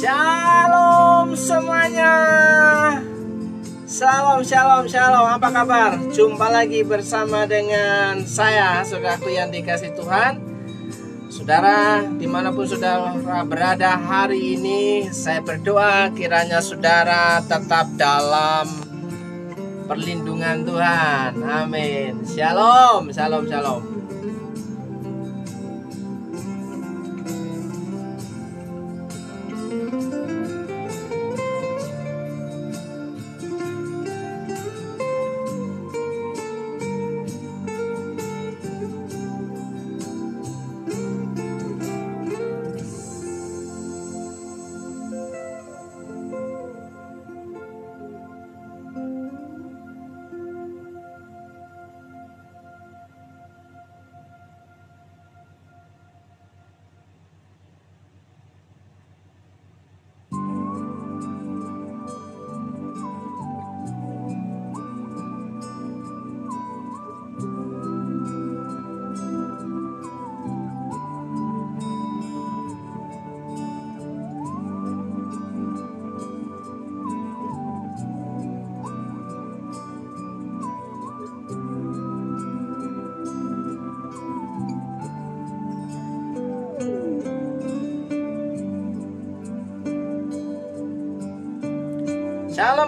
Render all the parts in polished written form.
Shalom semuanya. Shalom. Apa kabar? Jumpa lagi bersama dengan saya, saudaraku yang dikasih Tuhan. Saudara, dimanapun saudara berada hari ini, saya berdoa kiranya saudara tetap dalam perlindungan Tuhan. Amin. Shalom. Shalom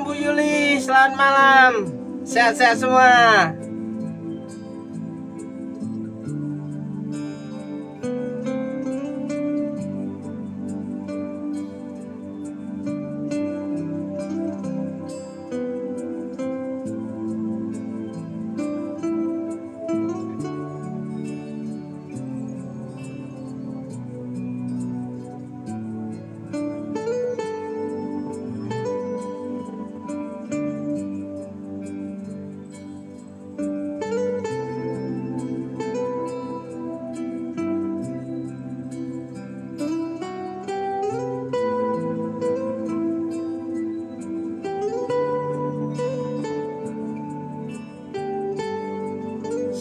Bu Yuli, selamat malam. Sehat-sehat semua.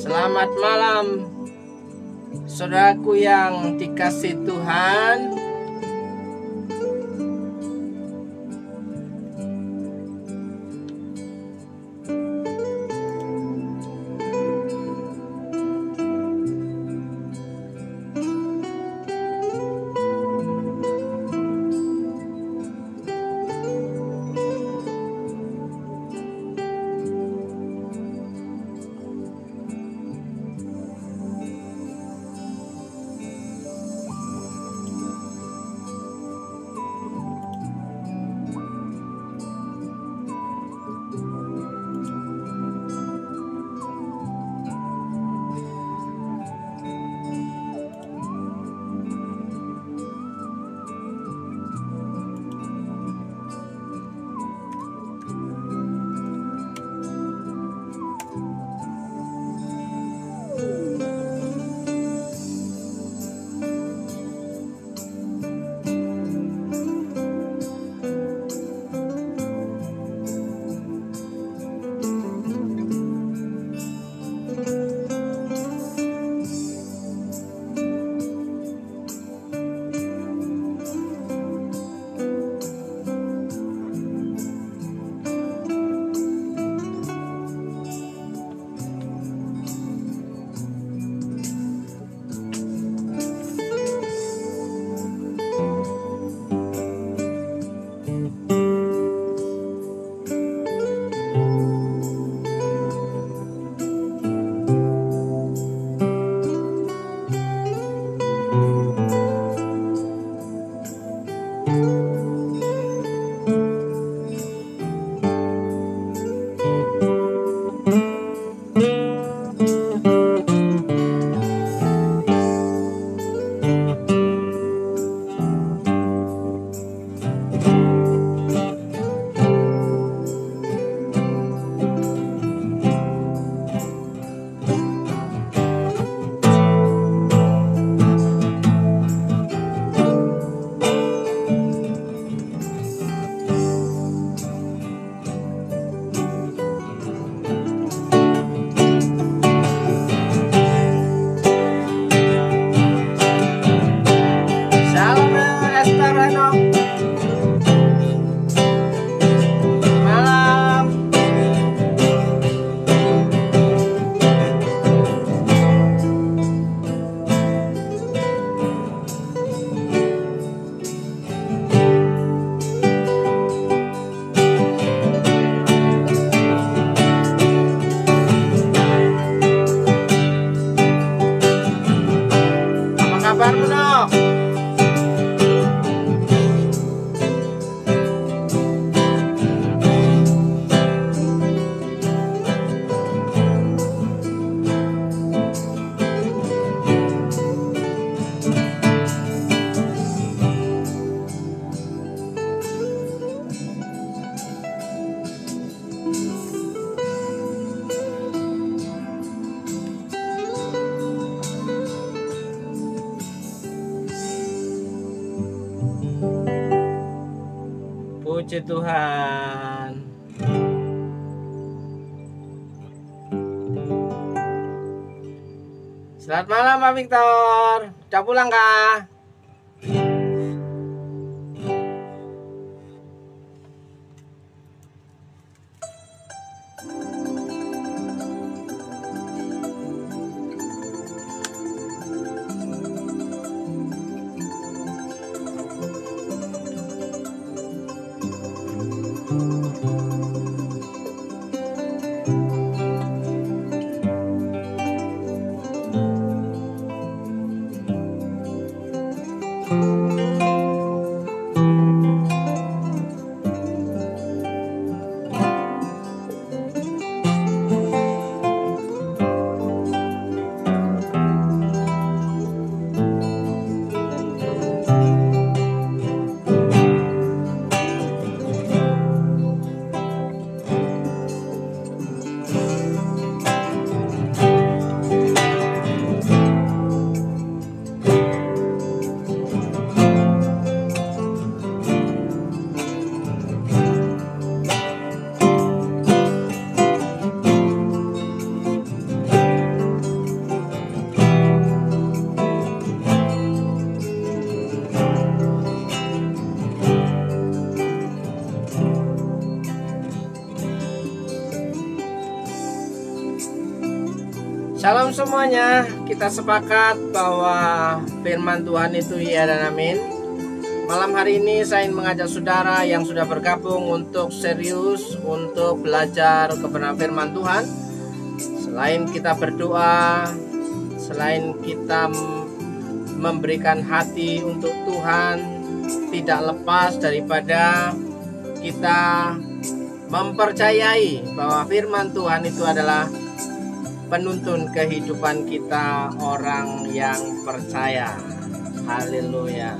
Selamat malam, saudaraku yang dikasih Tuhan. Puji Tuhan. Selamat malam Pak Victor. Udah pulang kah? Shalom semuanya, kita sepakat bahwa firman Tuhan itu ya dan amin. Malam hari ini saya ingin mengajak saudara yang sudah bergabung untuk serius untuk belajar kebenaran firman Tuhan. Selain kita berdoa, selain kita memberikan hati untuk Tuhan, tidak lepas daripada kita mempercayai bahwa firman Tuhan itu adalah penuntun kehidupan kita orang yang percaya. Haleluya.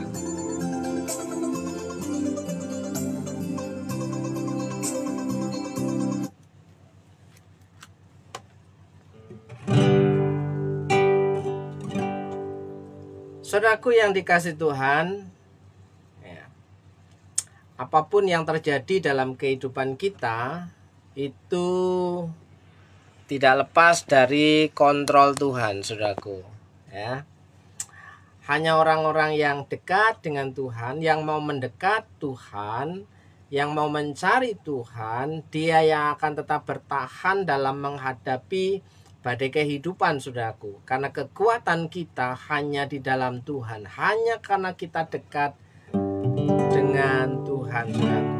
Saudaraku yang dikasihi Tuhan, ya, apapun yang terjadi dalam kehidupan kita itu tidak lepas dari kontrol Tuhan, saudaraku. Ya, hanya orang-orang yang dekat dengan Tuhan, yang mau mendekat Tuhan, yang mau mencari Tuhan, dia yang akan tetap bertahan dalam menghadapi badai kehidupan, saudaraku. Karena kekuatan kita hanya di dalam Tuhan, hanya karena kita dekat dengan Tuhan, saudaraku.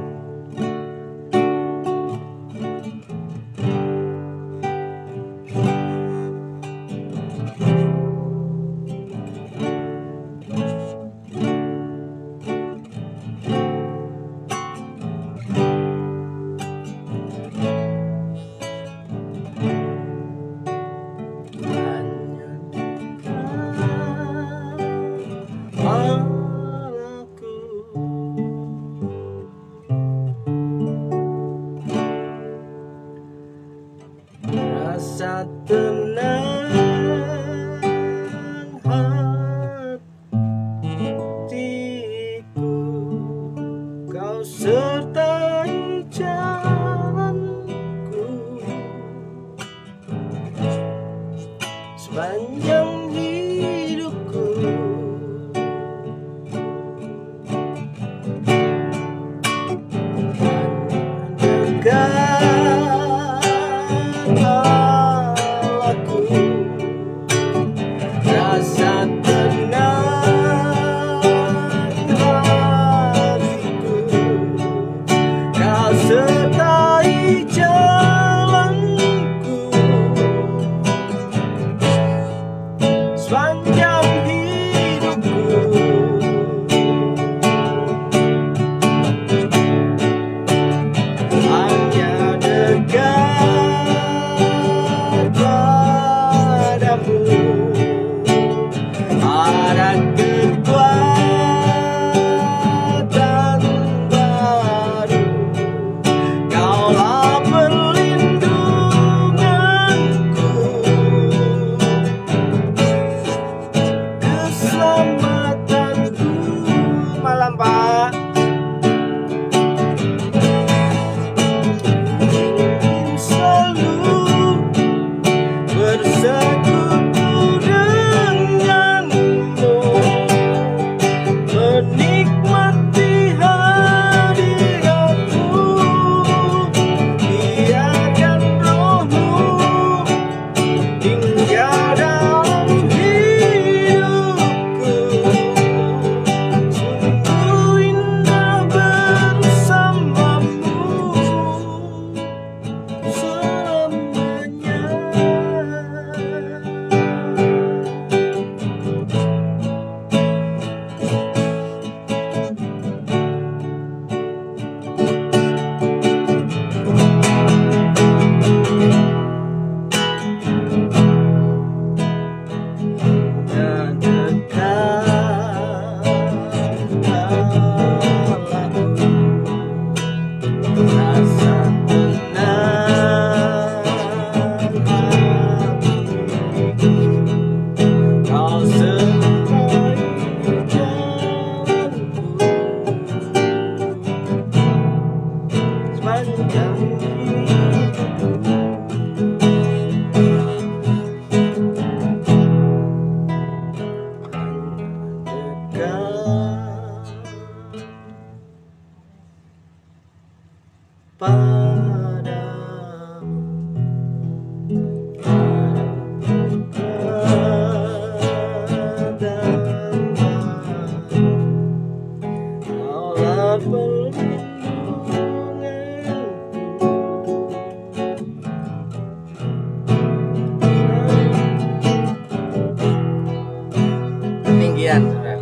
Ketinggian, saudara.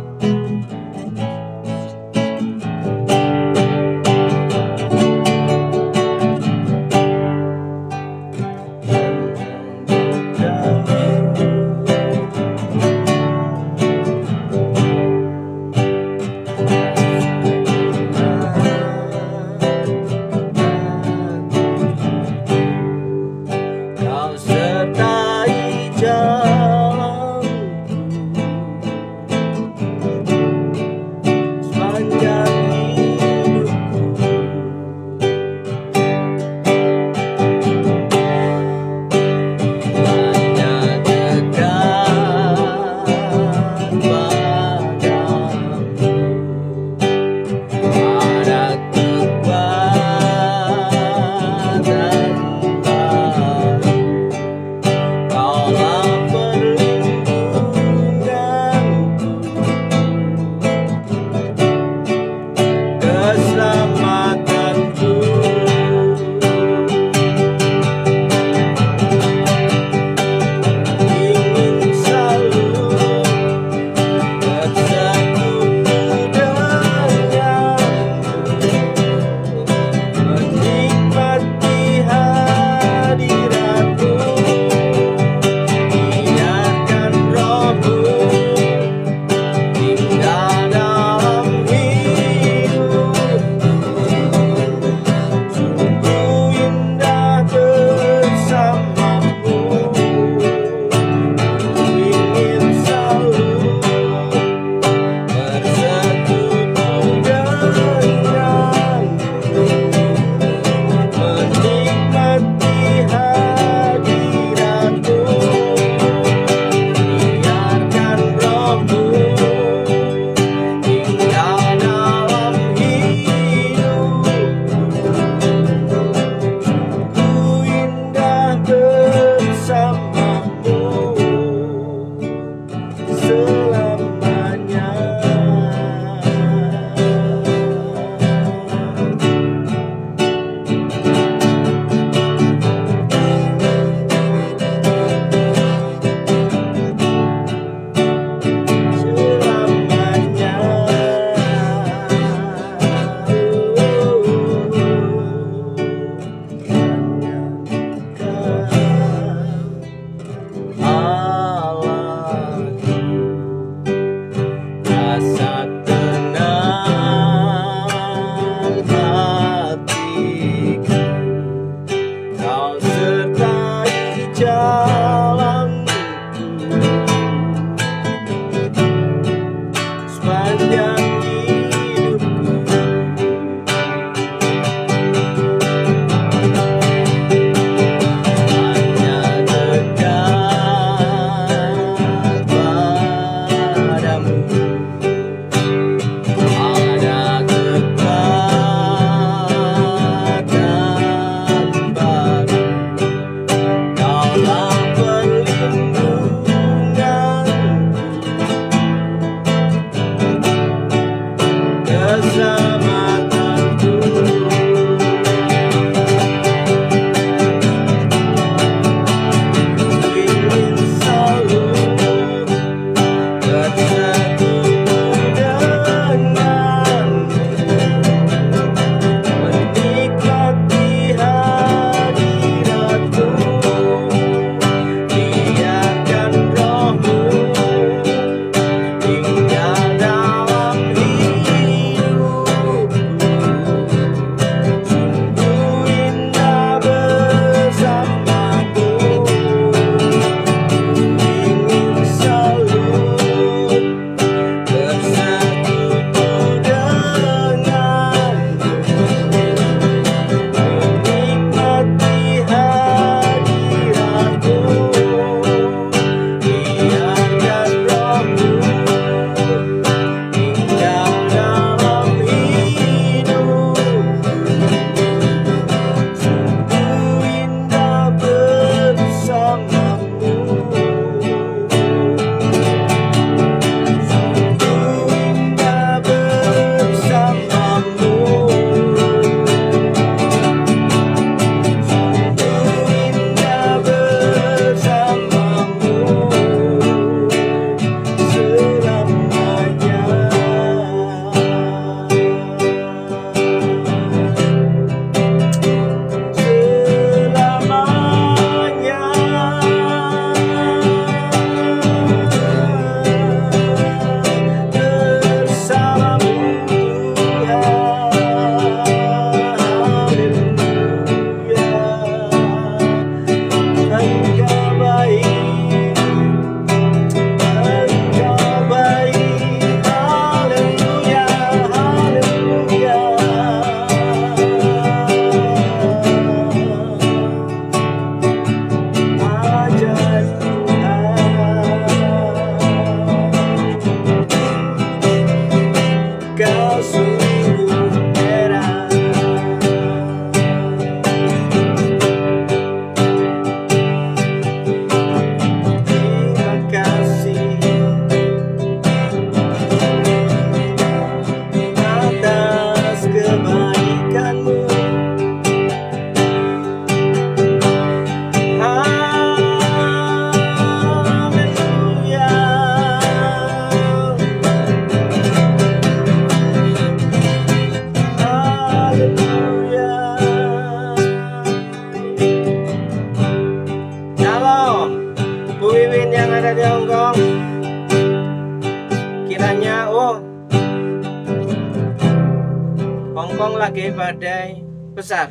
Hongkong lagi badai besar.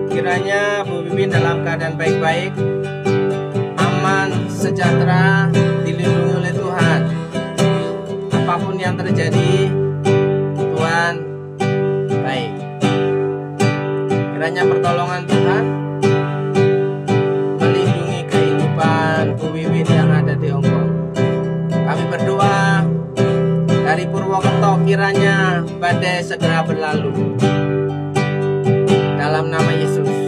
Kiranya Bu Bibin dalam keadaan baik-baik, aman, sejahtera, dilindungi oleh Tuhan. Apapun yang terjadi, Tuhan baik. Kiranya pertolongan Tuhan melindungi kehidupan Bu Bibin yang ada di Hongkong. Kami berdoa dari Purwokerto, kiranya badai segera berlalu. Dalam nama Yesus.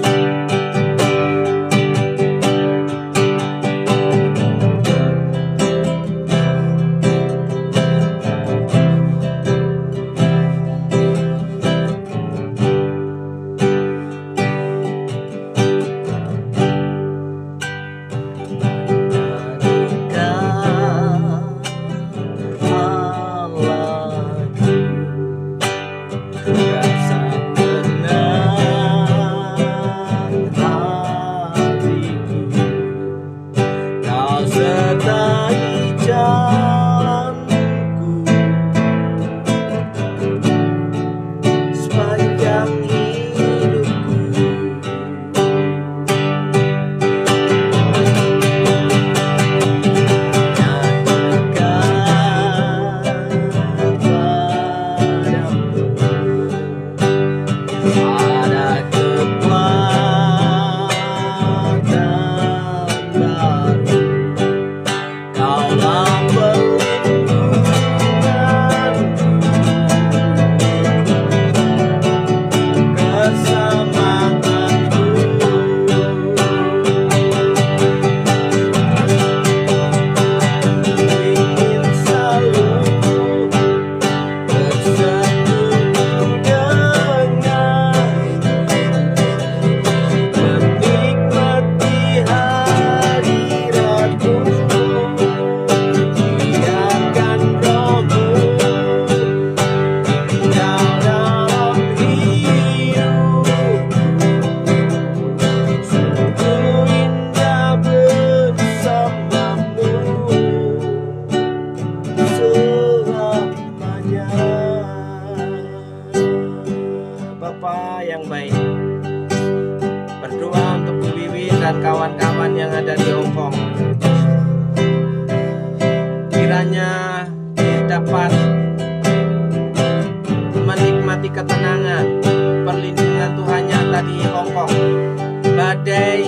Bapa yang baik, berdoa untuk Bu Wiwin dan kawan-kawan yang ada di Hongkong. Kiranya dia dapat menikmati ketenangan, perlindungan Tuhan nyata di Hongkong. Badai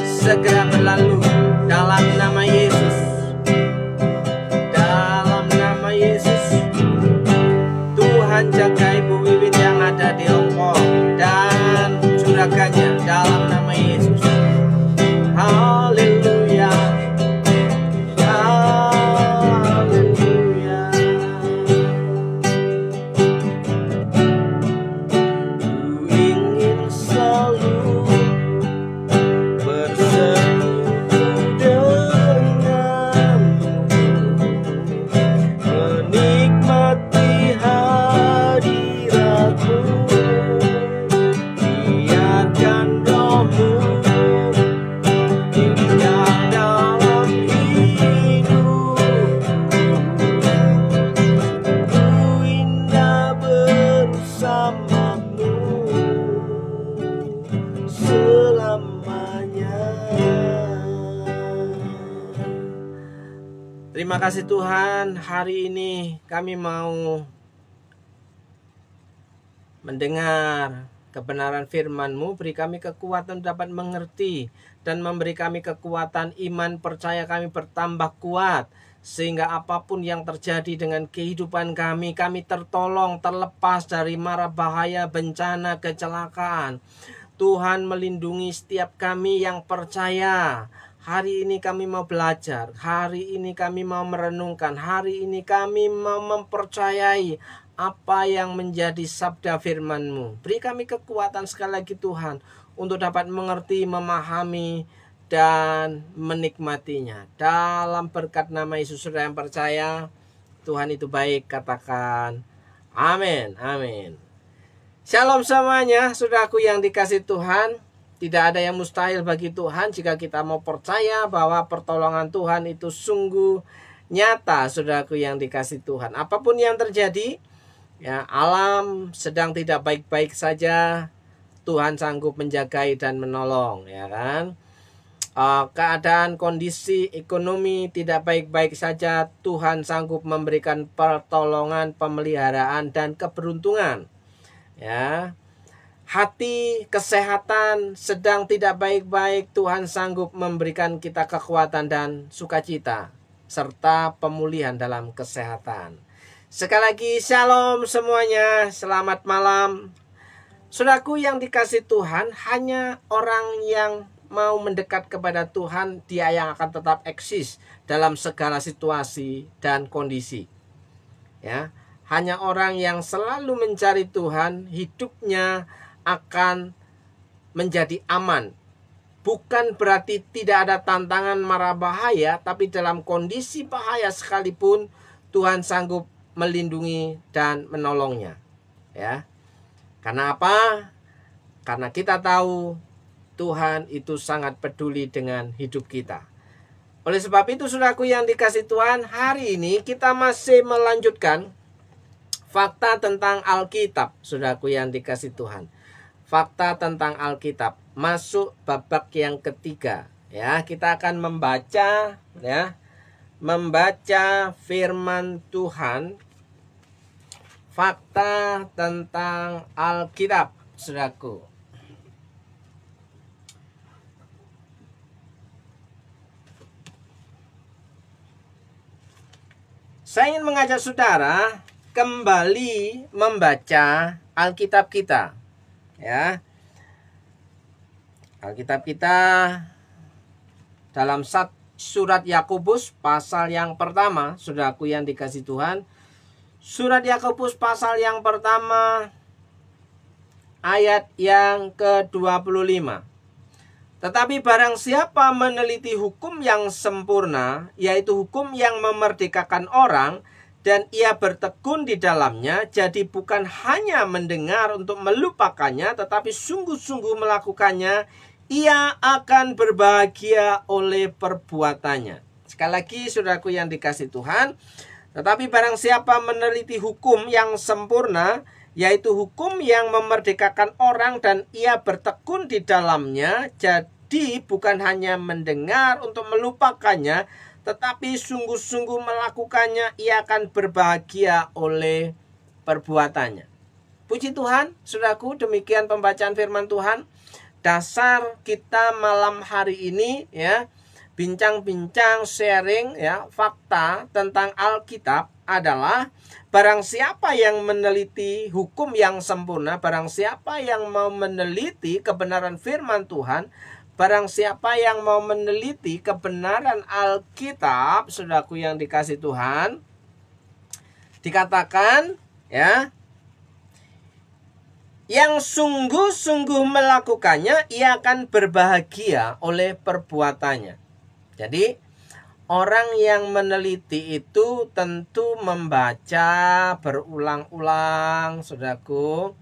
segera berlalu dalam nama Yesus. Dalam nama Yesus, Tuhan jaga Ibu Wiwin yang ada di Hongkong dan juragannya dalam nama Yesus. Haleluya. Haleluya. Ku ingin selalu bersekutu denganmu, menikmati hadiratmu, biarkan rohmu tinggal dalam hidupku. Ku indah bersamamu selamanya. Terima kasih Tuhan, hari ini kami mau mendengar kebenaran firman-Mu. Beri kami kekuatan dapat mengerti dan memberi kami kekuatan iman percaya kami bertambah kuat, sehingga apapun yang terjadi dengan kehidupan kami tertolong, terlepas dari mara bahaya, bencana, kecelakaan. Tuhan melindungi setiap kami yang percaya. Hari ini kami mau belajar, hari ini kami mau merenungkan, hari ini kami mau mempercayai apa yang menjadi sabda firman-Mu. Beri kami kekuatan sekali lagi Tuhan, untuk dapat mengerti, memahami, dan menikmatinya. Dalam berkat nama Yesus, saudara yang percaya, Tuhan itu baik, katakan amin, amin. Shalom semuanya, saudaraku yang dikasih Tuhan. Tidak ada yang mustahil bagi Tuhan jika kita mau percaya bahwa pertolongan Tuhan itu sungguh nyata, saudaraku yang dikasih Tuhan. Apapun yang terjadi, Ya, alam sedang tidak baik-baik saja, Tuhan sanggup menjagai dan menolong, ya kan? Keadaan kondisi ekonomi tidak baik-baik saja, Tuhan sanggup memberikan pertolongan, pemeliharaan dan keberuntungan. Ya. Hati, kesehatan sedang tidak baik-baik, Tuhan sanggup memberikan kita kekuatan dan sukacita serta pemulihan dalam kesehatan. Sekali lagi shalom semuanya, selamat malam. Saudaraku yang dikasih Tuhan, hanya orang yang mau mendekat kepada Tuhan, dia yang akan tetap eksis dalam segala situasi dan kondisi. Ya, hanya orang yang selalu mencari Tuhan, hidupnya akan menjadi aman. Bukan berarti tidak ada tantangan mara bahaya, tapi dalam kondisi bahaya sekalipun Tuhan sanggup melindungi dan menolongnya. Ya. Karena apa? Karena kita tahu Tuhan itu sangat peduli dengan hidup kita. Oleh sebab itu, saudaraku yang dikasih Tuhan, hari ini kita masih melanjutkan fakta tentang Alkitab, saudaraku yang dikasih Tuhan. Fakta tentang Alkitab, masuk babak yang ketiga. Ya, kita akan membaca firman Tuhan. Fakta tentang Alkitab, saudaraku. Saya ingin mengajak saudara kembali membaca Alkitab kita. Ya. Alkitab kita dalam surat Yakobus pasal yang pertama, saudaraku yang dikasih Tuhan. Surat Yakobus pasal yang pertama ayat yang ke-25. Tetapi barang siapa meneliti hukum yang sempurna, yaitu hukum yang memerdekakan orang, dan ia bertekun di dalamnya, jadi bukan hanya mendengar untuk melupakannya, tetapi sungguh-sungguh melakukannya, ia akan berbahagia oleh perbuatannya. Sekali lagi, saudaraku yang dikasih Tuhan, tetapi barang siapa meneliti hukum yang sempurna, yaitu hukum yang memerdekakan orang, dan ia bertekun di dalamnya, jadi bukan hanya mendengar untuk melupakannya, tetapi sungguh-sungguh melakukannya, ia akan berbahagia oleh perbuatannya. Puji Tuhan, saudaraku, demikian pembacaan firman Tuhan. Dasar kita malam hari ini, ya, bincang-bincang, sharing, ya, fakta tentang Alkitab adalah barang siapa yang meneliti hukum yang sempurna, barang siapa yang mau meneliti kebenaran firman Tuhan, barang siapa yang mau meneliti kebenaran Alkitab, saudaraku yang dikasih Tuhan, dikatakan, ya, yang sungguh-sungguh melakukannya, ia akan berbahagia oleh perbuatannya. Jadi orang yang meneliti itu tentu membaca berulang-ulang, saudaraku,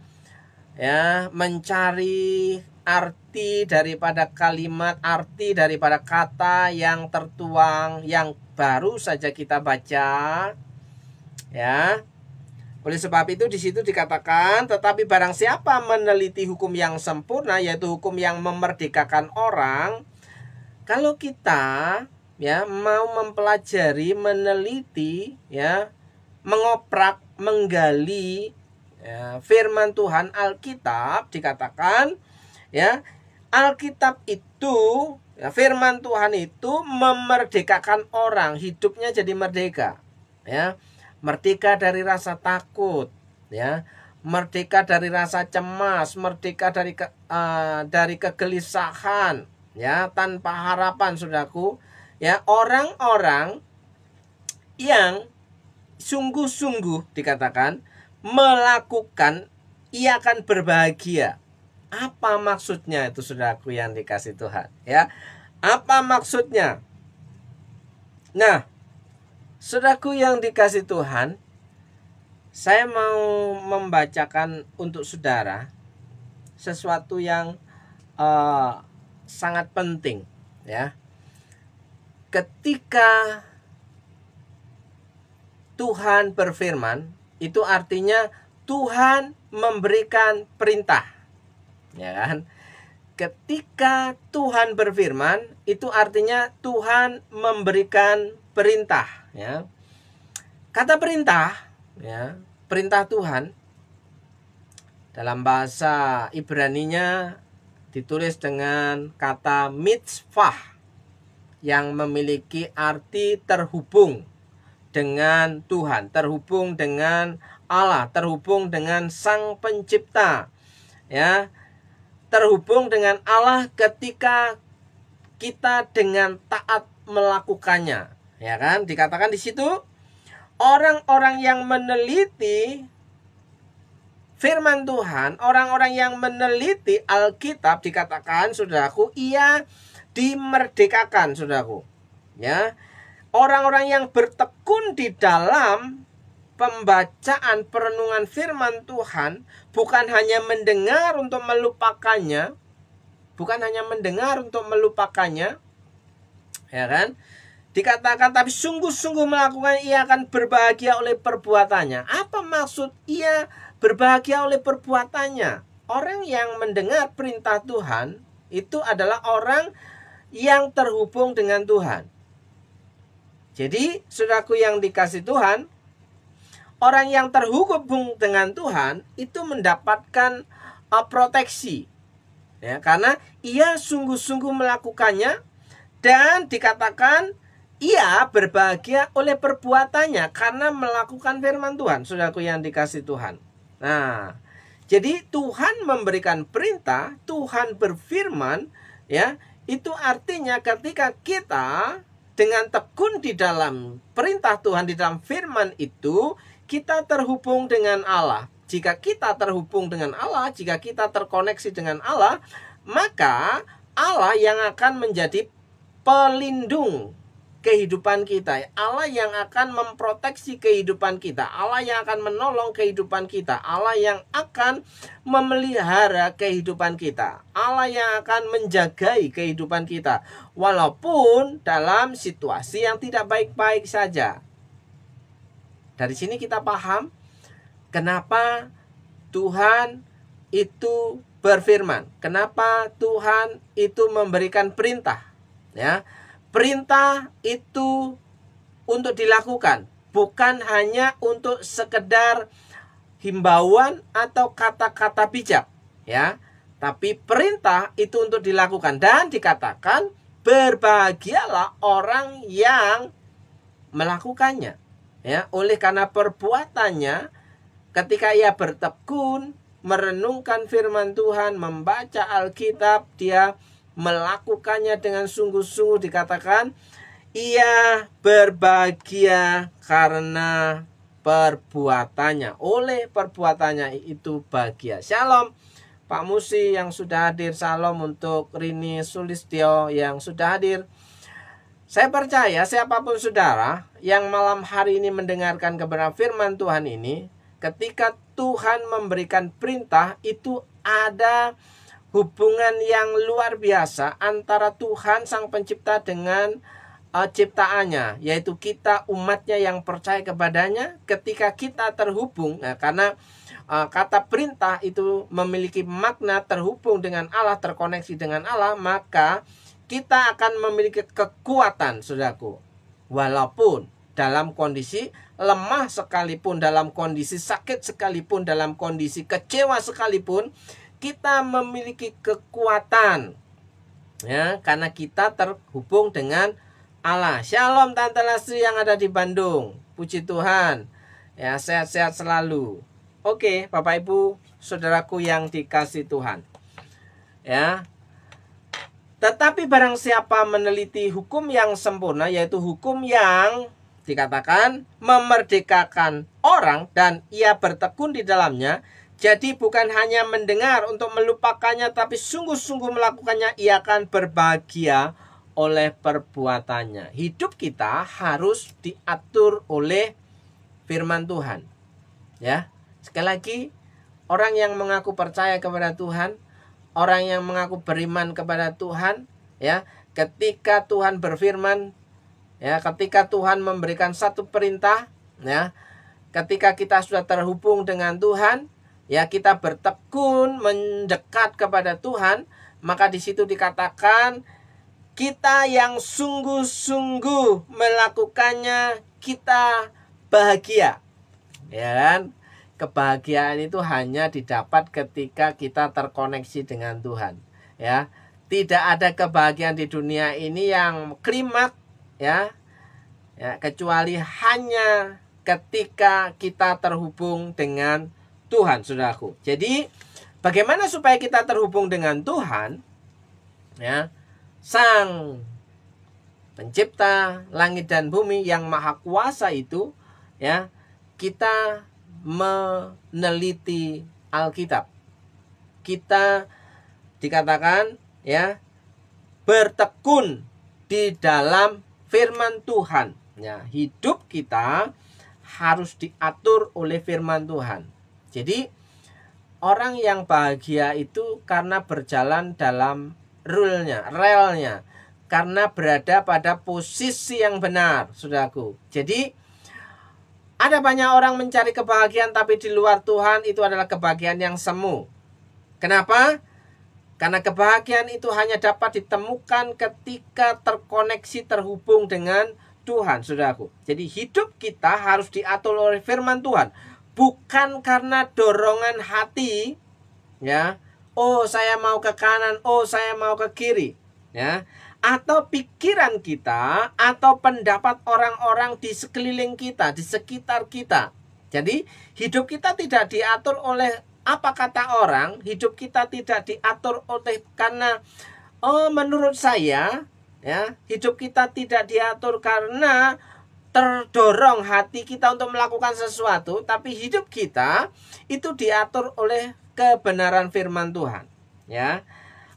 ya, mencari arti daripada kalimat, arti daripada kata yang tertuang, yang baru saja kita baca, ya. Oleh sebab itu di situ dikatakan, tetapi barang siapa meneliti hukum yang sempurna, yaitu hukum yang memerdekakan orang. Kalau kita, ya, mau mempelajari, meneliti, ya, mengoprak, menggali, ya, firman Tuhan Alkitab, dikatakan, ya, Alkitab itu, ya, firman Tuhan itu memerdekakan orang, hidupnya jadi merdeka, ya, merdeka dari rasa takut, ya, merdeka dari rasa cemas, merdeka dari kegelisahan, ya, tanpa harapan, saudaraku, ya, orang-orang yang sungguh-sungguh dikatakan melakukan, ia akan berbahagia. Apa maksudnya itu, saudaraku yang dikasih Tuhan, ya? Apa maksudnya? Nah, saudaraku yang dikasih Tuhan, saya mau membacakan untuk saudara sesuatu yang sangat penting, ya. Ketika Tuhan berfirman, itu artinya Tuhan memberikan perintah. Ya kan? Ketika Tuhan berfirman, itu artinya Tuhan memberikan perintah, ya. Kata perintah, ya, perintah Tuhan dalam bahasa Ibraninya ditulis dengan kata mitzvah yang memiliki arti terhubung dengan Tuhan, terhubung dengan Allah, terhubung dengan Sang Pencipta, ya. Terhubung dengan Allah ketika kita dengan taat melakukannya, ya kan? Dikatakan di situ orang-orang yang meneliti firman Tuhan, orang-orang yang meneliti Alkitab, dikatakan saudaraku, ia dimerdekakan, saudaraku. Ya. Orang-orang yang bertekun di dalam pembacaan perenungan firman Tuhan, bukan hanya mendengar untuk melupakannya, ya kan? Dikatakan tapi sungguh-sungguh melakukan, ia akan berbahagia oleh perbuatannya. Apa maksud ia berbahagia oleh perbuatannya? Orang yang mendengar perintah Tuhan itu adalah orang yang terhubung dengan Tuhan. Jadi, saudaraku yang dikasih Tuhan, orang yang terhubung dengan Tuhan itu mendapatkan proteksi, ya, karena ia sungguh-sungguh melakukannya, dan dikatakan ia berbahagia oleh perbuatannya karena melakukan firman Tuhan, saudaraku yang dikasih Tuhan. Nah, jadi Tuhan memberikan perintah, Tuhan berfirman, ya, itu artinya ketika kita dengan tekun di dalam perintah Tuhan, di dalam firman itu, kita terhubung dengan Allah. Jika kita terhubung dengan Allah, jika kita terkoneksi dengan Allah, maka Allah yang akan menjadi pelindung kehidupan kita. Allah yang akan memproteksi kehidupan kita. Allah yang akan menolong kehidupan kita. Allah yang akan memelihara kehidupan kita. Allah yang akan menjagai kehidupan kita. Walaupun dalam situasi yang tidak baik-baik saja. Dari sini kita paham kenapa Tuhan itu berfirman, kenapa Tuhan itu memberikan perintah, ya. Perintah itu untuk dilakukan, bukan hanya untuk sekedar himbauan atau kata-kata bijak, ya. Tapi perintah itu untuk dilakukan, dan dikatakan berbahagialah orang yang melakukannya. Ya, oleh karena perbuatannya, ketika ia bertekun, merenungkan firman Tuhan, membaca Alkitab, dia melakukannya dengan sungguh-sungguh, dikatakan ia berbahagia karena perbuatannya. Oleh perbuatannya itu bahagia. Shalom Pak Musi yang sudah hadir, shalom untuk Rini Sulistyo yang sudah hadir. Saya percaya siapapun saudara yang malam hari ini mendengarkan kebenaran firman Tuhan ini, ketika Tuhan memberikan perintah, itu ada hubungan yang luar biasa antara Tuhan Sang Pencipta dengan ciptaannya, yaitu kita umatnya yang percaya kepadanya. Ketika kita terhubung, nah, karena kata perintah itu memiliki makna terhubung dengan Allah, terkoneksi dengan Allah, maka kita akan memiliki kekuatan, saudaraku. Walaupun dalam kondisi lemah sekalipun, dalam kondisi sakit sekalipun, dalam kondisi kecewa sekalipun, kita memiliki kekuatan, ya, karena kita terhubung dengan Allah. Shalom Tante Lastri yang ada di Bandung. Puji Tuhan. Ya, sehat-sehat selalu. Oke, Bapak Ibu, saudaraku yang dikasih Tuhan. Ya. Tetapi barang siapa meneliti hukum yang sempurna, yaitu hukum yang dikatakan memerdekakan orang, dan ia bertekun di dalamnya, jadi bukan hanya mendengar untuk melupakannya, tapi sungguh-sungguh melakukannya, ia akan berbahagia oleh perbuatannya. Hidup kita harus diatur oleh firman Tuhan. Ya, sekali lagi, orang yang mengaku percaya kepada Tuhan, orang yang mengaku beriman kepada Tuhan, ya, ketika Tuhan berfirman, ya, ketika Tuhan memberikan satu perintah, ya, ketika kita sudah terhubung dengan Tuhan, ya kita bertekun mendekat kepada Tuhan, maka di situ dikatakan kita yang sungguh-sungguh melakukannya kita bahagia. Ya kan? Kebahagiaan itu hanya didapat ketika kita terkoneksi dengan Tuhan, ya. Tidak ada kebahagiaan di dunia ini yang klimaks, ya, kecuali hanya ketika kita terhubung dengan Tuhan, saudaraku. Jadi, bagaimana supaya kita terhubung dengan Tuhan? Ya, Sang Pencipta langit dan bumi yang maha kuasa itu, ya, kita meneliti Alkitab. Kita dikatakan, ya, bertekun di dalam firman Tuhan. Ya, hidup kita harus diatur oleh firman Tuhan. Jadi orang yang bahagia itu karena berjalan dalam relnya, karena berada pada posisi yang benar, saudaraku. Jadi ada banyak orang mencari kebahagiaan tapi di luar Tuhan itu adalah kebahagiaan yang semu. Kenapa? Karena kebahagiaan itu hanya dapat ditemukan ketika terkoneksi, terhubung dengan Tuhan, saudaraku. Jadi hidup kita harus diatur oleh firman Tuhan. Bukan karena dorongan hati, ya. Oh, saya mau ke kanan, oh, saya mau ke kiri, ya. Atau pikiran kita, atau pendapat orang-orang di sekeliling kita, di sekitar kita. Jadi hidup kita tidak diatur oleh apa kata orang. Hidup kita tidak diatur oleh karena menurut saya, ya. Hidup kita tidak diatur karena terdorong hati kita untuk melakukan sesuatu. Tapi hidup kita itu diatur oleh kebenaran firman Tuhan, ya.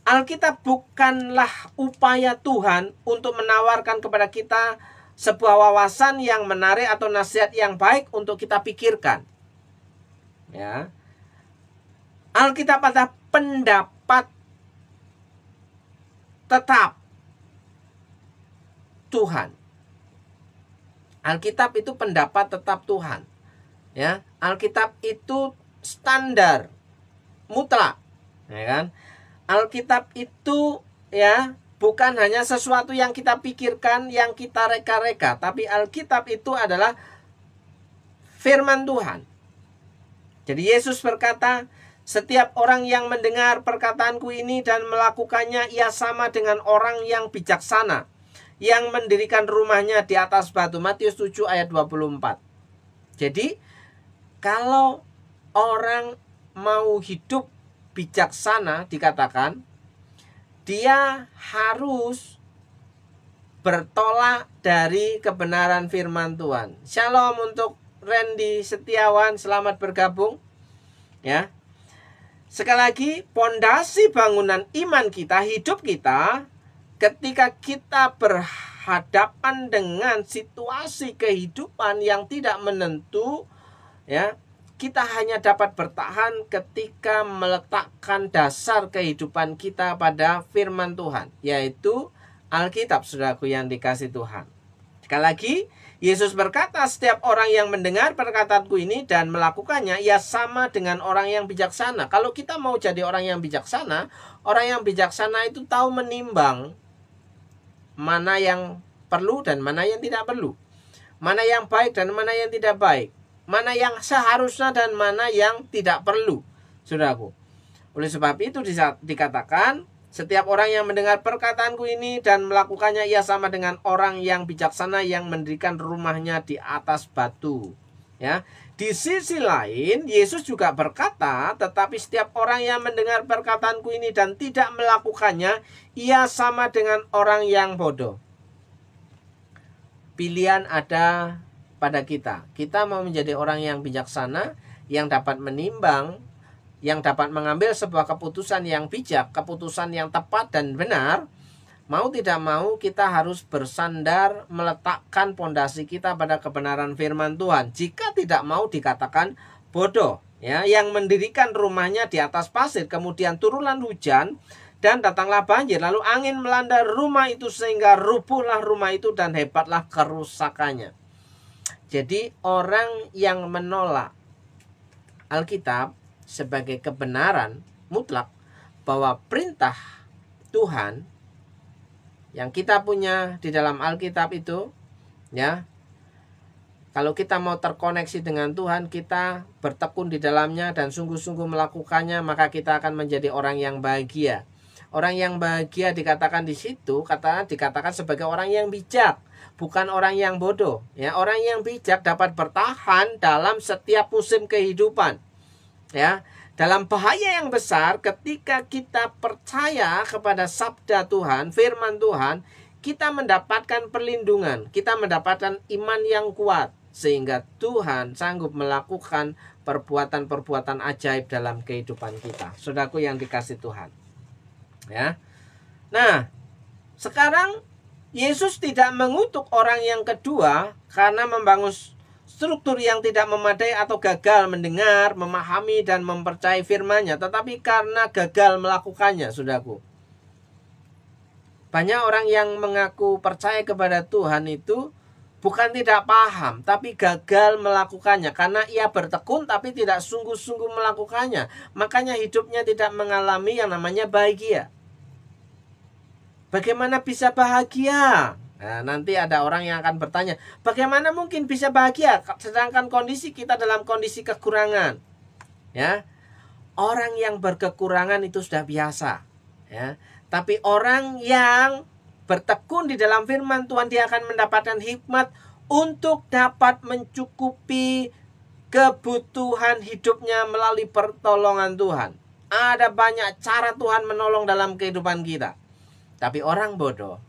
Alkitab bukanlah upaya Tuhan untuk menawarkan kepada kita sebuah wawasan yang menarik atau nasihat yang baik untuk kita pikirkan. Ya. Alkitab adalah pendapat tetap Tuhan. Alkitab itu pendapat tetap Tuhan. Ya, Alkitab itu standar mutlak, ya kan? Alkitab itu, ya, bukan hanya sesuatu yang kita pikirkan, yang kita reka-reka, tapi Alkitab itu adalah firman Tuhan. Jadi Yesus berkata, setiap orang yang mendengar perkataanku ini dan melakukannya, ia sama dengan orang yang bijaksana, yang mendirikan rumahnya di atas batu. Matius 7 ayat 24. Jadi kalau orang mau hidup bijaksana, dikatakan dia harus bertolak dari kebenaran firman Tuhan. Shalom untuk Randy Setiawan, selamat bergabung, ya. Sekali lagi, pondasi bangunan iman kita, hidup kita, ketika kita berhadapan dengan situasi kehidupan yang tidak menentu, ya, kita hanya dapat bertahan ketika meletakkan dasar kehidupan kita pada firman Tuhan, yaitu Alkitab, saudaraku yang dikasih Tuhan. Sekali lagi, Yesus berkata, setiap orang yang mendengar perkataanku ini dan melakukannya, ia sama dengan orang yang bijaksana. Kalau kita mau jadi orang yang bijaksana itu tahu menimbang mana yang perlu dan mana yang tidak perlu, mana yang baik dan mana yang tidak baik, mana yang seharusnya dan mana yang tidak perlu, saudaraku. Oleh sebab itu dikatakan, setiap orang yang mendengar perkataanku ini dan melakukannya, ia sama dengan orang yang bijaksana yang mendirikan rumahnya di atas batu. Ya, di sisi lain, Yesus juga berkata, tetapi setiap orang yang mendengar perkataanku ini dan tidak melakukannya, ia sama dengan orang yang bodoh. Pilihan ada pada kita. Kita mau menjadi orang yang bijaksana, yang dapat menimbang, yang dapat mengambil sebuah keputusan yang bijak, keputusan yang tepat dan benar. Mau tidak mau kita harus bersandar, meletakkan pondasi kita pada kebenaran firman Tuhan. Jika tidak mau dikatakan bodoh, ya, yang mendirikan rumahnya di atas pasir, kemudian turunlah hujan dan datanglah banjir, lalu angin melanda rumah itu sehingga rubuhlah rumah itu dan hebatlah kerusakannya. Jadi orang yang menolak Alkitab sebagai kebenaran mutlak, bahwa perintah Tuhan yang kita punya di dalam Alkitab itu, ya, kalau kita mau terkoneksi dengan Tuhan, kita bertekun di dalamnya dan sungguh-sungguh melakukannya, maka kita akan menjadi orang yang bahagia. Orang yang bahagia dikatakan di situ, dikatakan sebagai orang yang bijak, bukan orang yang bodoh. Ya, orang yang bijak dapat bertahan dalam setiap musim kehidupan. Ya, dalam bahaya yang besar ketika kita percaya kepada sabda Tuhan, firman Tuhan, kita mendapatkan perlindungan, kita mendapatkan iman yang kuat, sehingga Tuhan sanggup melakukan perbuatan-perbuatan ajaib dalam kehidupan kita. Saudaraku yang dikasih Tuhan. Ya. Nah, sekarang Yesus tidak mengutuk orang yang kedua karena membangun struktur yang tidak memadai atau gagal mendengar, memahami, dan mempercayai firman-Nya, tetapi karena gagal melakukannya, saudaraku. Banyak orang yang mengaku percaya kepada Tuhan itu bukan tidak paham, tapi gagal melakukannya karena ia bertekun tapi tidak sungguh-sungguh melakukannya. Makanya hidupnya tidak mengalami yang namanya bahagia. Bagaimana bisa bahagia? Nah, nanti ada orang yang akan bertanya, bagaimana mungkin bisa bahagia sedangkan kondisi kita dalam kondisi kekurangan? Ya, orang yang berkekurangan itu sudah biasa. Ya, tapi orang yang bertekun di dalam firman Tuhan, dia akan mendapatkan hikmat untuk dapat mencukupi kebutuhan hidupnya melalui pertolongan Tuhan. Ada banyak cara Tuhan menolong dalam kehidupan kita. Tapi orang bodoh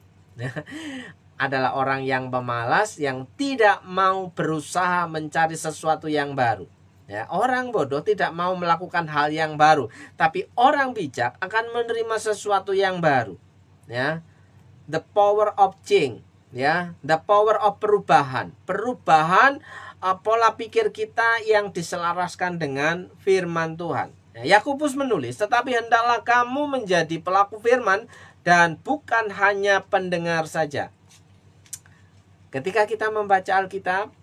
adalah orang yang pemalas, yang tidak mau berusaha mencari sesuatu yang baru. Ya, orang bodoh tidak mau melakukan hal yang baru, tapi orang bijak akan menerima sesuatu yang baru. Ya, the power of change, ya, the power of perubahan, pola pikir kita yang diselaraskan dengan firman Tuhan. Ya, Yakobus menulis, tetapi hendaklah kamu menjadi pelaku firman dan bukan hanya pendengar saja. Ketika kita membaca Alkitab,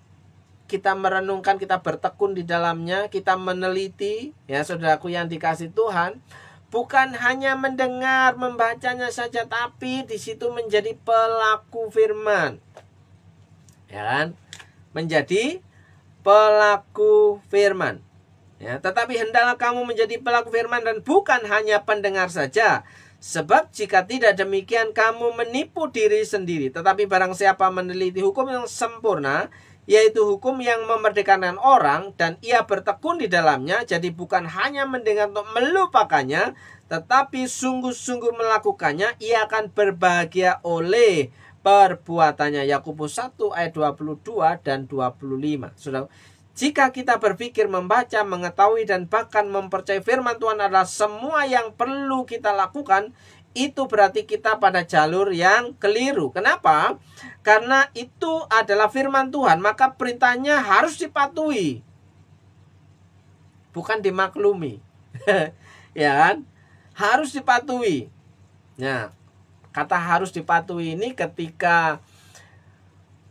kita merenungkan, kita bertekun di dalamnya, kita meneliti, ya saudaraku yang dikasih Tuhan, bukan hanya mendengar, membacanya saja, tapi di situ menjadi pelaku firman. Ya kan? Menjadi pelaku firman. Ya, tetapi hendaklah kamu menjadi pelaku firman dan bukan hanya pendengar saja. Sebab jika tidak demikian kamu menipu diri sendiri. Tetapi barang siapa meneliti hukum yang sempurna, yaitu hukum yang memerdekakan orang, dan ia bertekun di dalamnya, jadi bukan hanya mendengar untuk melupakannya, tetapi sungguh-sungguh melakukannya, ia akan berbahagia oleh perbuatannya. Yakobus 1 ayat 22 dan 25. Saudara, jika kita berpikir, membaca, mengetahui, dan bahkan mempercayai firman Tuhan adalah semua yang perlu kita lakukan, itu berarti kita pada jalur yang keliru. Kenapa? Karena itu adalah firman Tuhan, maka perintahnya harus dipatuhi, bukan dimaklumi. Ya kan? Harus dipatuhi. Nah, kata harus dipatuhi ini ketika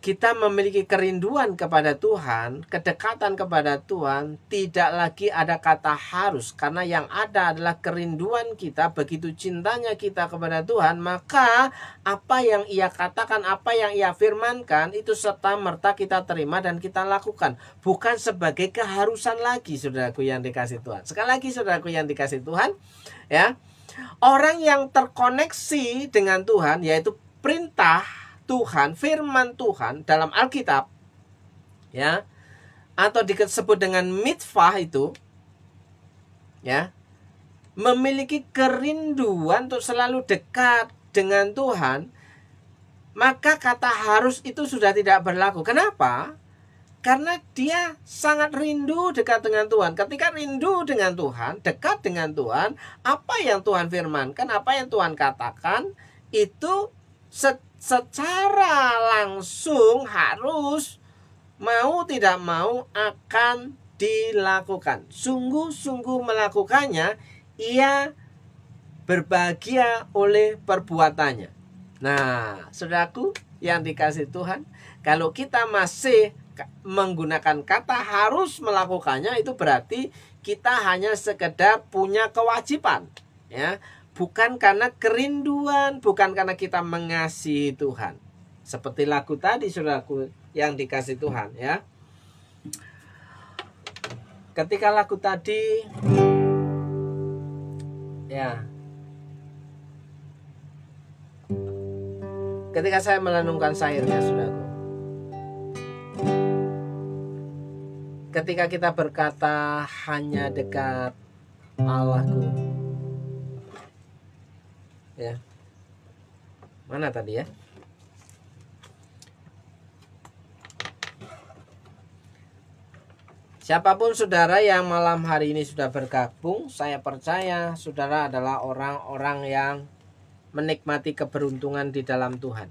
kita memiliki kerinduan kepada Tuhan, kedekatan kepada Tuhan, tidak lagi ada kata harus. Karena yang ada adalah kerinduan kita, begitu cintanya kita kepada Tuhan, maka apa yang ia katakan, apa yang ia firmankan, itu serta-merta kita terima dan kita lakukan. Bukan sebagai keharusan lagi, saudaraku yang dikasih Tuhan. Sekali lagi, saudaraku yang dikasih Tuhan, ya, orang yang terkoneksi dengan Tuhan, yaitu perintah Tuhan, firman Tuhan dalam Alkitab, ya, atau disebut dengan mitzvah itu, ya, memiliki kerinduan untuk selalu dekat dengan Tuhan, maka kata harus itu sudah tidak berlaku. Kenapa? Karena dia sangat rindu dekat dengan Tuhan. Ketika rindu dengan Tuhan, dekat dengan Tuhan, apa yang Tuhan firmankan, apa yang Tuhan katakan, itu secara langsung harus, mau tidak mau, akan dilakukan. Sungguh-sungguh melakukannya, ia berbahagia oleh perbuatannya. Nah, saudaraku yang dikasih Tuhan, kalau kita masih menggunakan kata harus melakukannya, itu berarti kita hanya sekedar punya kewajiban, ya, bukan karena kerinduan, bukan karena kita mengasihi Tuhan. Seperti lagu tadi, saudaraku yang dikasih Tuhan, ya. Ketika lagu tadi, ya, ketika saya merenungkan syairnya, saudaraku, ketika kita berkata hanya dekat Allahku, ya, mana tadi ya? Siapapun saudara yang malam hari ini sudah bergabung, saya percaya saudara adalah orang-orang yang menikmati keberuntungan di dalam Tuhan,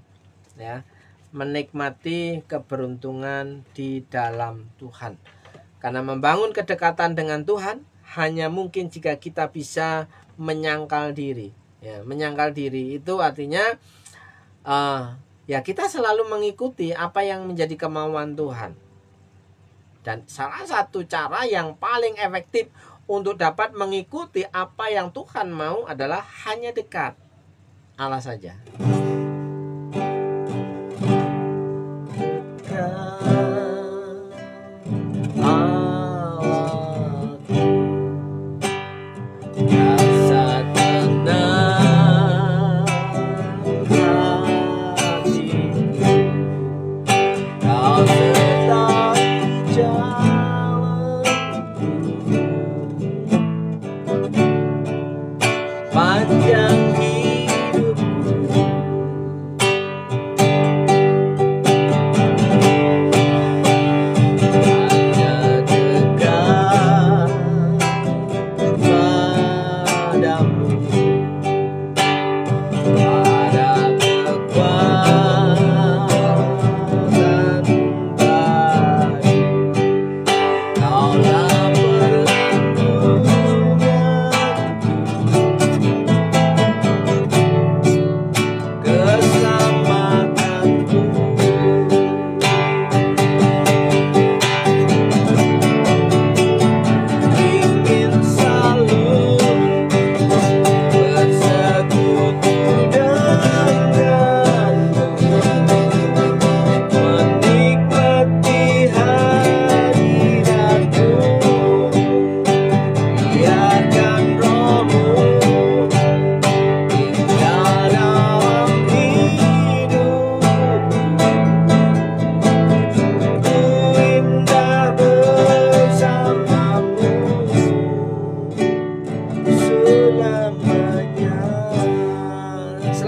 ya, menikmati keberuntungan di dalam Tuhan. Karena membangun kedekatan dengan Tuhan hanya mungkin jika kita bisa menyangkal diri, ya, menyangkal diri itu artinya ya kita selalu mengikuti apa yang menjadi kemauan Tuhan. Dan salah satu cara yang paling efektif untuk dapat mengikuti apa yang Tuhan mau adalah hanya dekat Allah saja.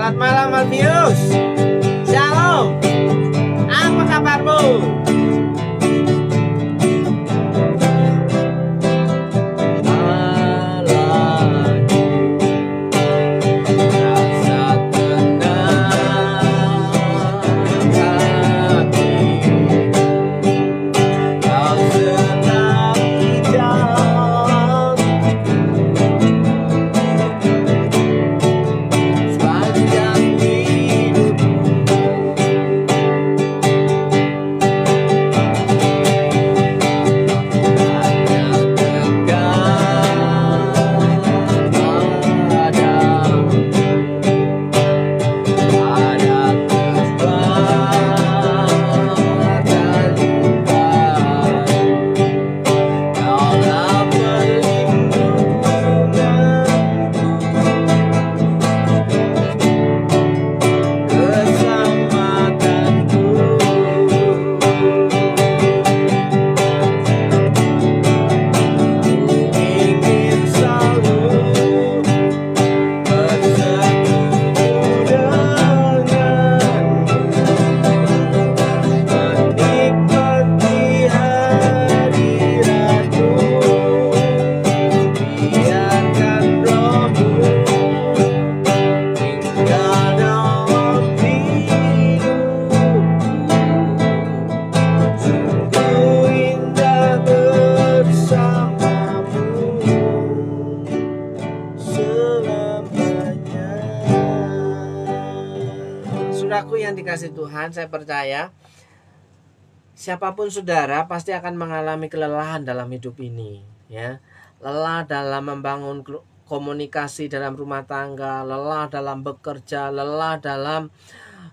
Selamat malam Alfius. Shalom. Apa kabarmu? Saudaraku yang dikasih Tuhan, saya percaya Siapapun saudara pasti akan mengalami kelelahan dalam hidup ini, ya. Lelah dalam membangun komunikasi dalam rumah tangga, lelah dalam bekerja, lelah dalam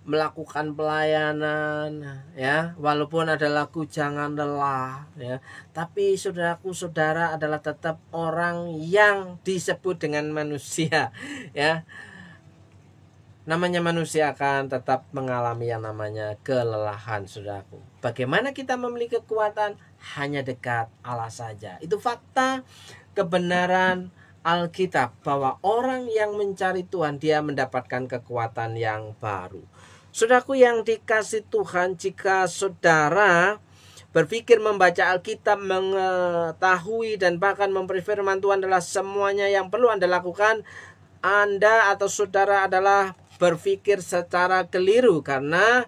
melakukan pelayanan, ya. Walaupun ada lagu jangan lelah, ya. Tapi saudaraku, saudara adalah tetap orang yang disebut dengan manusia, ya. Namanya manusia akan tetap mengalami yang namanya kelelahan, saudaraku. Bagaimana kita memiliki kekuatan? Hanya dekat Allah saja. Itu fakta kebenaran Alkitab, bahwa orang yang mencari Tuhan dia mendapatkan kekuatan yang baru. Saudaraku yang dikasih Tuhan, jika saudara berpikir membaca Alkitab, mengetahui dan bahkan memberi firman Tuhan adalah semuanya yang perlu Anda lakukan, Anda atau saudara adalah berpikir secara keliru, karena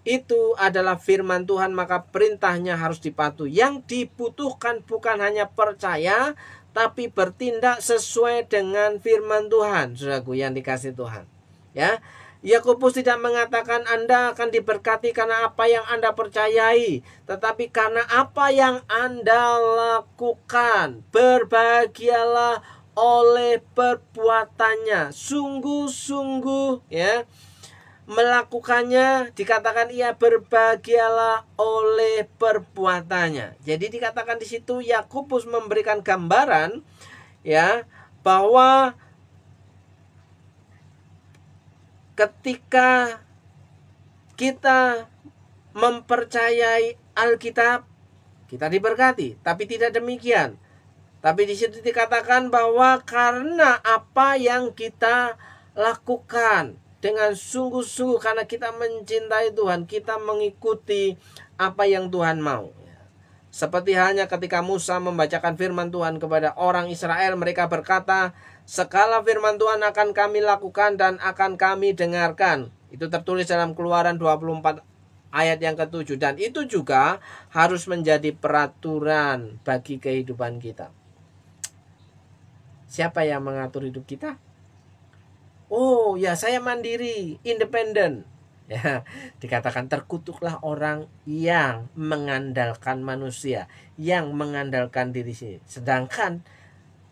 itu adalah firman Tuhan, maka perintahnya harus dipatuhi. Yang dibutuhkan bukan hanya percaya, tapi bertindak sesuai dengan firman Tuhan, saudaraku yang dikasih Tuhan. Ya, Yakobus tidak mengatakan Anda akan diberkati karena apa yang Anda percayai, tetapi karena apa yang Anda lakukan. Berbahagialah oleh perbuatannya, sungguh-sungguh, ya, melakukannya. Dikatakan ia berbahagialah oleh perbuatannya. Jadi dikatakan di situ Yakobus memberikan gambaran, ya, bahwa ketika kita mempercayai Alkitab, kita diberkati. Tapi tidak demikian. Tapi di situ dikatakan bahwa karena apa yang kita lakukan dengan sungguh-sungguh, karena kita mencintai Tuhan, kita mengikuti apa yang Tuhan mau. Seperti halnya ketika Musa membacakan firman Tuhan kepada orang Israel, mereka berkata, segala firman Tuhan akan kami lakukan dan akan kami dengarkan. Itu tertulis dalam Keluaran 24 ayat yang ke-7. Dan itu juga harus menjadi peraturan bagi kehidupan kita. Siapa yang mengatur hidup kita? Oh ya, saya mandiri, independen. Ya, dikatakan terkutuklah orang yang mengandalkan manusia, yang mengandalkan diri sendiri. Sedangkan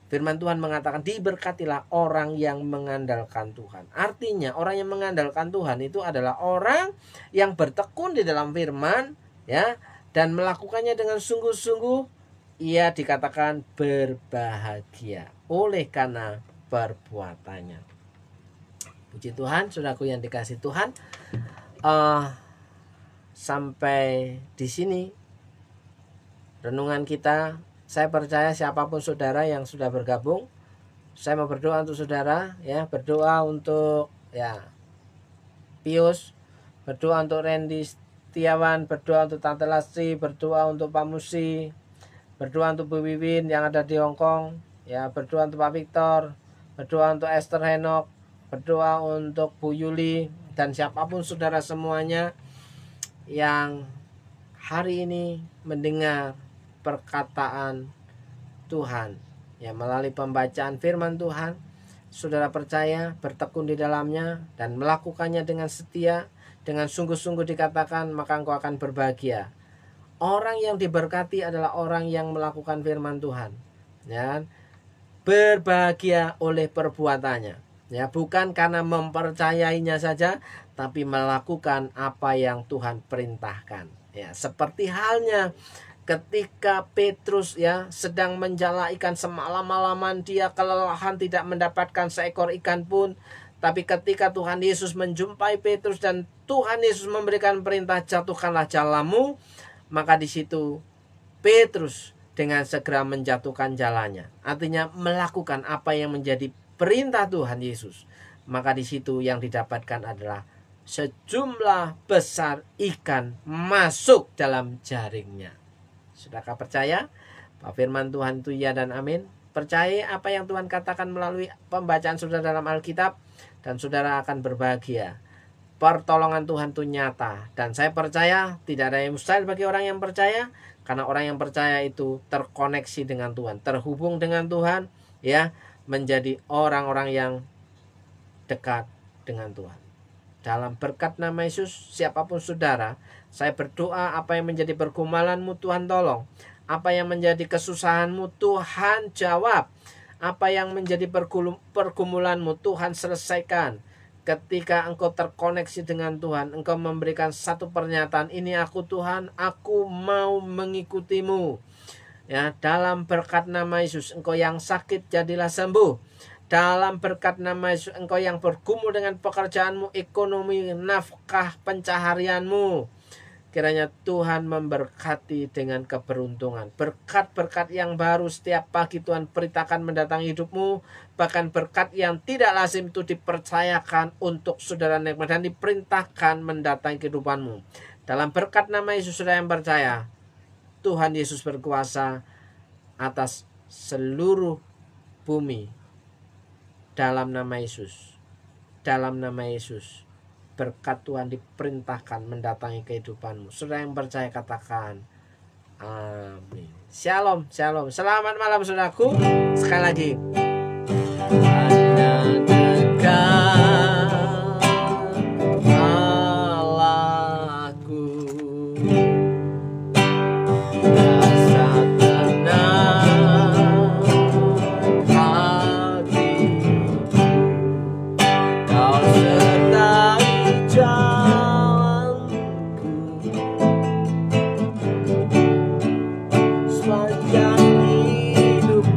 firman Tuhan mengatakan diberkatilah orang yang mengandalkan Tuhan. Artinya orang yang mengandalkan Tuhan itu adalah orang yang bertekun di dalam firman, ya, dan melakukannya dengan sungguh-sungguh. Ia dikatakan berbahagia oleh karena perbuatannya. Puji Tuhan, saudaraku yang dikasih Tuhan. Sampai di sini renungan kita. Saya percaya siapapun saudara yang sudah bergabung, saya mau berdoa untuk saudara, ya, berdoa untuk, ya, Pius, berdoa untuk Randy Setiawan, berdoa untuk Tante Lasti, berdoa untuk Pak Musi, berdoa untuk Bu Wiwin yang ada di Hong Kong, ya, berdoa untuk Pak Victor, berdoa untuk Esther Henok, berdoa untuk Bu Yuli, dan siapapun saudara semuanya yang hari ini mendengar perkataan Tuhan, ya, melalui pembacaan firman Tuhan. Saudara percaya, bertekun di dalamnya dan melakukannya dengan setia, dengan sungguh-sungguh, dikatakan maka engkau akan berbahagia. Orang yang diberkati adalah orang yang melakukan firman Tuhan, ya, berbahagia oleh perbuatannya, ya, bukan karena mempercayainya saja, tapi melakukan apa yang Tuhan perintahkan, ya. Seperti halnya ketika Petrus, ya, sedang menjala ikan semalam-malaman, dia kelelahan, tidak mendapatkan seekor ikan pun. Tapi ketika Tuhan Yesus menjumpai Petrus dan Tuhan Yesus memberikan perintah, jatuhkanlah jalamu, maka di situ Petrus dengan segera menjatuhkan jalannya. Artinya melakukan apa yang menjadi perintah Tuhan Yesus. Maka di situ yang didapatkan adalah sejumlah besar ikan masuk dalam jaringnya. Sudahkah percaya bahwa firman Tuhan itu ya dan amin? Percaya apa yang Tuhan katakan melalui pembacaan saudara dalam Alkitab, dan saudara akan berbahagia. Pertolongan Tuhan itu nyata, dan saya percaya tidak ada yang mustahil bagi orang yang percaya, karena orang yang percaya itu terkoneksi dengan Tuhan, terhubung dengan Tuhan, ya, menjadi orang-orang yang dekat dengan Tuhan. Dalam berkat nama Yesus, siapapun saudara, Saya berdoa apa yang menjadi pergumulanmu Tuhan tolong. Apa yang menjadi kesusahanmu Tuhan jawab. Apa yang menjadi pergumulanmu Tuhan selesaikan. Ketika engkau terkoneksi dengan Tuhan, engkau memberikan satu pernyataan, ini aku Tuhan, aku mau mengikutimu. Ya, dalam berkat nama Yesus, engkau yang sakit jadilah sembuh. Dalam berkat nama Yesus, engkau yang bergumul dengan pekerjaanmu, ekonomi, nafkah, pencaharianmu. Kiranya Tuhan memberkati dengan keberuntungan. Berkat-berkat yang baru setiap pagi Tuhan perintahkan mendatangi hidupmu. Bahkan berkat yang tidak lazim itu dipercayakan untuk saudara nikmat dan diperintahkan mendatangi kehidupanmu. Dalam berkat nama Yesus, saudara yang percaya, Tuhan Yesus berkuasa atas seluruh bumi. Dalam nama Yesus. Dalam nama Yesus. Berkat Tuhan diperintahkan mendatangi kehidupanmu. Saudara yang percaya katakan amin. Shalom, shalom. Selamat malam saudaraku. Sekali lagi. Hanya dekat Allahku, rasa tenang hatiku, kau sertai jalanku sepanjang hidupku.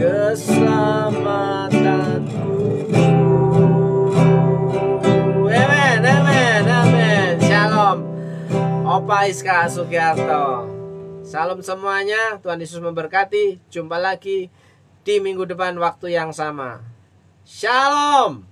Keselamatanku. Amen, amen, amen. Shalom. Opa Iska Sugiarto. Salam semuanya. Tuhan Yesus memberkati. Jumpa lagi di minggu depan waktu yang sama. Shalom.